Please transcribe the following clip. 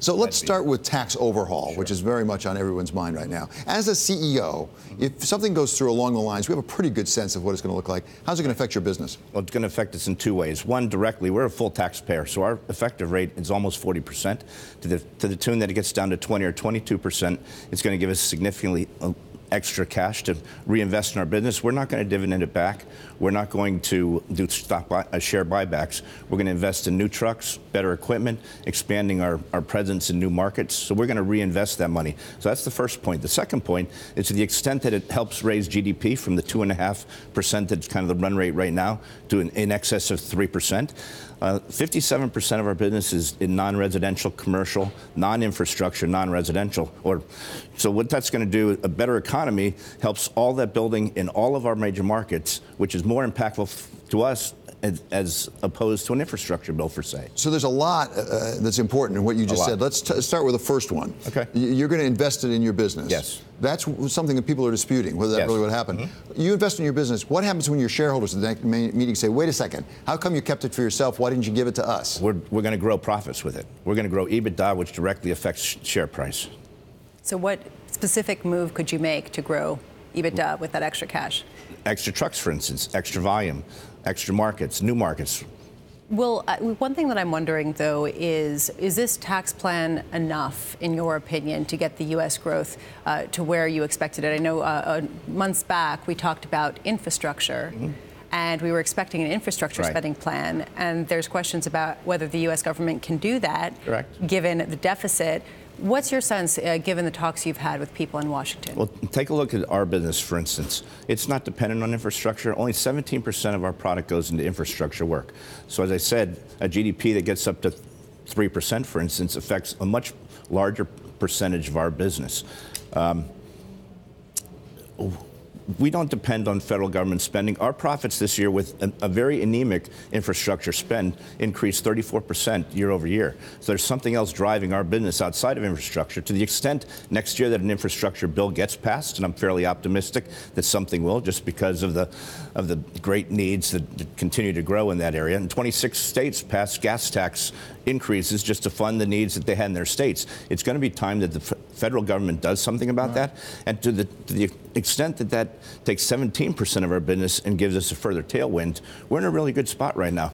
So let's start with tax overhaul, which is very much on everyone's mind right now. As a CEO, if something goes through along the lines, we have a pretty good sense of what it's going to look like. How's it going to affect your business? Well, it's going to affect us in two ways. One, directly, we're a full taxpayer, so our effective rate is almost 40%. To the tune that it gets down to 20 or 22%, it's going to give us significantly extra cash to reinvest in our business. We're not going to dividend it back. We're not going to do share buybacks. We're going to invest in new trucks, better equipment, expanding our presence in new markets. So we're going to reinvest that money. So that's the first point. The second point is to the extent that it helps raise GDP from the 2.5% that's kind of the run rate right now to in excess of 3%. 57% of our business is in non-residential, commercial, non-infrastructure, non-residential. So what that's going to do, a better economy helps all that building in all of our major markets, which is more impactful to us as opposed to an infrastructure bill, per se. So there's a lot that's important in what you just said. Let's start with the first one. Okay. You're going to invest it in your business. Yes. That's something that people are disputing, whether that really would happen. Mm-hmm. You invest in your business. What happens when your shareholders at the next meeting say, wait a second, how come you kept it for yourself? Why didn't you give it to us? We're going to grow profits with it. We're going to grow EBITDA, which directly affects share price. So what specific move could you make to grow EBITDA with that extra cash? Extra trucks, for instance, extra volume, extra markets, new markets. Well, one thing that I'm wondering, though, is this tax plan enough, in your opinion, to get the U.S. growth to where you expected it? I know months back we talked about infrastructure. Mm-hmm. And we were expecting an infrastructure spending plan. And there's questions about whether the U.S. government can do that, given the deficit. What's your sense, given the talks you've had with people in Washington? Well, take a look at our business, for instance. It's not dependent on infrastructure. Only 17% of our product goes into infrastructure work. So as I said, a GDP that gets up to 3%, for instance, affects a much larger percentage of our business. We don't depend on federal government spending. Our profits this year, with a very anemic infrastructure spend, increased 34% year over year. So there's something else driving our business outside of infrastructure. To the extent next year that an infrastructure bill gets passed, and I'm fairly optimistic that something will, just because of the great needs that continue to grow in that area. And 26 states passed gas tax increases just to fund the needs that they had in their states. It's going to be time that the federal government does something about that. And to the extent that that takes 17% of our business and gives us a further tailwind, we're in a really good spot right now.